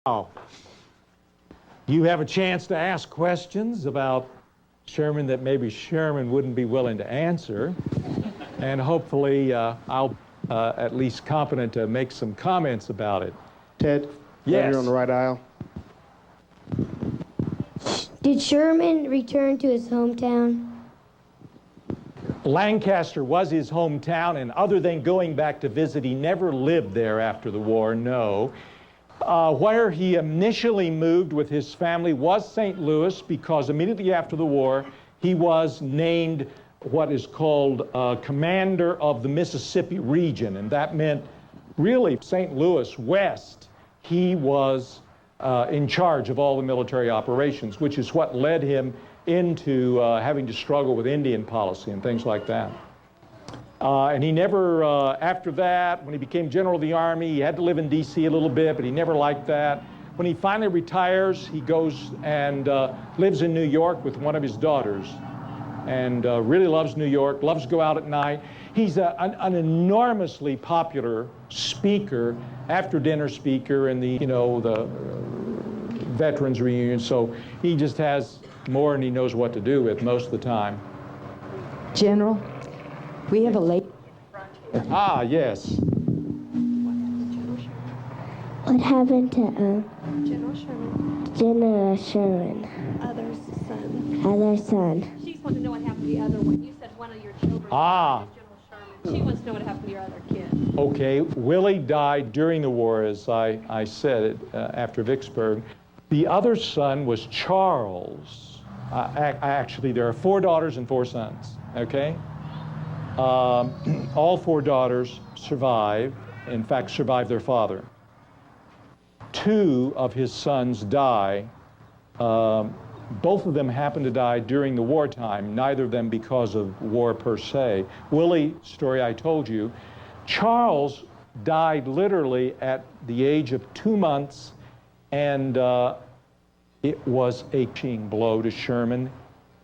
Now, you have a chance to ask questions about Sherman that maybe Sherman wouldn't be willing to answer. And hopefully I'll at least competent to make some comments about it. Ted? Yes. Right here on the right aisle. Did Sherman return to his hometown? Lancaster was his hometown, and other than going back to visit, he never lived there after the war, no. Where he initially moved with his family was St. Louis, because immediately after the war, he was named what is called commander of the Mississippi region, and that meant really St. Louis West. He was in charge of all the military operations, which is what led him into having to struggle with Indian policy and things like that. And he never, after that, when he became general of the Army, he had to live in D.C. a little bit, but he never liked that. When he finally retires, he goes and lives in New York with one of his daughters, and really loves New York, loves to go out at night. He's an enormously popular speaker, after-dinner speaker in the, the Veterans Reunion, so he just has more than he knows what to do with most of the time. General, we have a late... Ah, yes. What happened to General Sherman. General Sherman? Other son. Other son. She just wanted to know what happened to the other one. You said one of your children. Ah. General Sherman. She wants to know what happened to your other kid. Okay, Willie died during the war, as I said it, after Vicksburg. The other son was Charles. Actually, there are 4 daughters and 4 sons, okay? All 4 daughters survive, in fact, survived their father. 2 of his sons die. Both of them happened to die during the wartime, neither of them because of war per se. Willie's story I told you. Charles died literally at the age of 2 months, and it was a crushing blow to Sherman.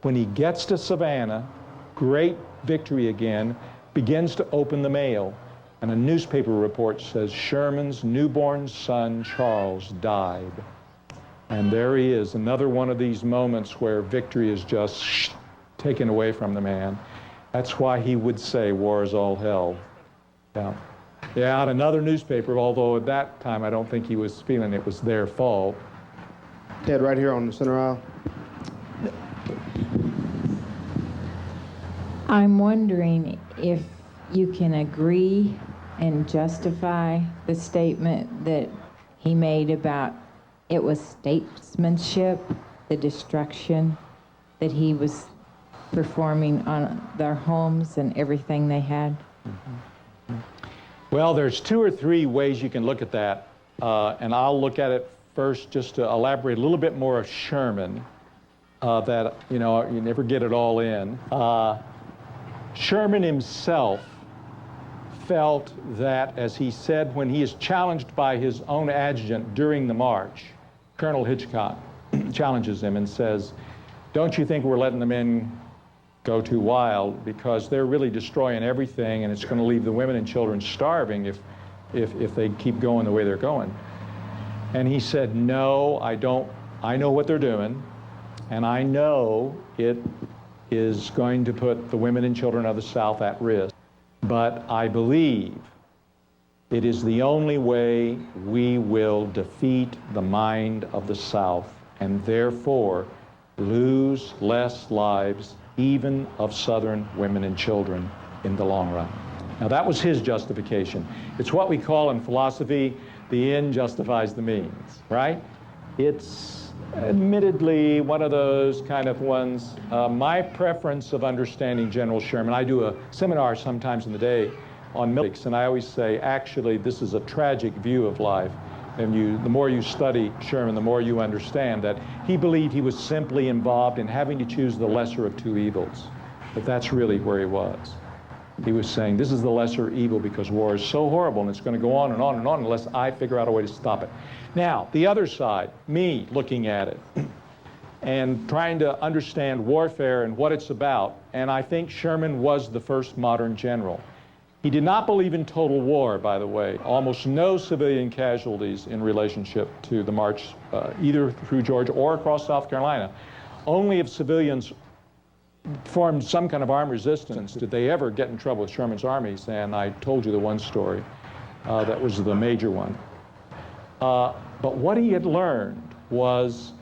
When he gets to Savannah, great victory again, begins to open the mail, and a newspaper report says Sherman's newborn son, Charles, died. And there he is, another one of these moments where victory is just taken away from the man. That's why he would say, war is all hell. Yeah, out another newspaper, although at that time I don't think he was feeling it was their fault. Ted, right here on the center aisle. I'm wondering if you can agree and justify the statement that he made about it was statesmanship, the destruction that he was performing on their homes and everything they had. Well, there's 2 or 3 ways you can look at that, and I'll look at it first just to elaborate a little bit more of Sherman, that, you never get it all in. Sherman himself felt that, as he said, when he is challenged by his own adjutant during the march, Colonel Hitchcock challenges him and says, don't you think we're letting the men go too wild, because they're really destroying everything, and it's going to leave the women and children starving if they keep going the way they're going. And he said, no, I don't. I know what they're doing, and I know it is going to put the women and children of the South at risk. But I believe it is the only way we will defeat the mind of the South, and therefore lose less lives, even of Southern women and children, in the long run. Now, that was his justification. It's what we call in philosophy, the end justifies the means, right? It's admittedly one of those kind of ones. My preference of understanding General Sherman, I do a seminar sometimes in the day on militaries, and I always say, actually, this is a tragic view of life. And the more you study Sherman, the more you understand that he believed he was simply involved in having to choose the lesser of 2 evils. But that's really where he was. He was saying, this is the lesser evil because war is so horrible and it's going to go on and on and on unless I figure out a way to stop it. Now, the other side, me looking at it and trying to understand warfare and what it's about, and I think Sherman was the first modern general. He did not believe in total war, by the way. Almost no civilian casualties in relationship to the march, either through Georgia or across South Carolina. Only if civilians formed some kind of armed resistance did they ever get in trouble with Sherman's armies, and I told you the one story. That was the major one. But what he had learned was,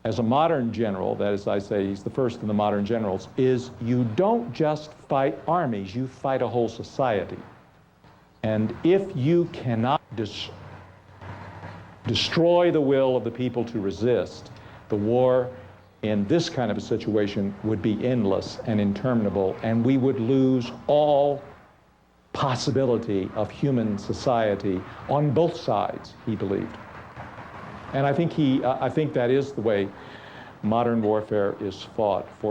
as a modern general, that is, I say he's the first of the modern generals, is you don't just fight armies, you fight a whole society. And if you cannot destroy the will of the people to resist, the war in this kind of a situation would be endless and interminable, and we would lose all possibility of human society on both sides, he believed. And I think that is the way modern warfare is fought. For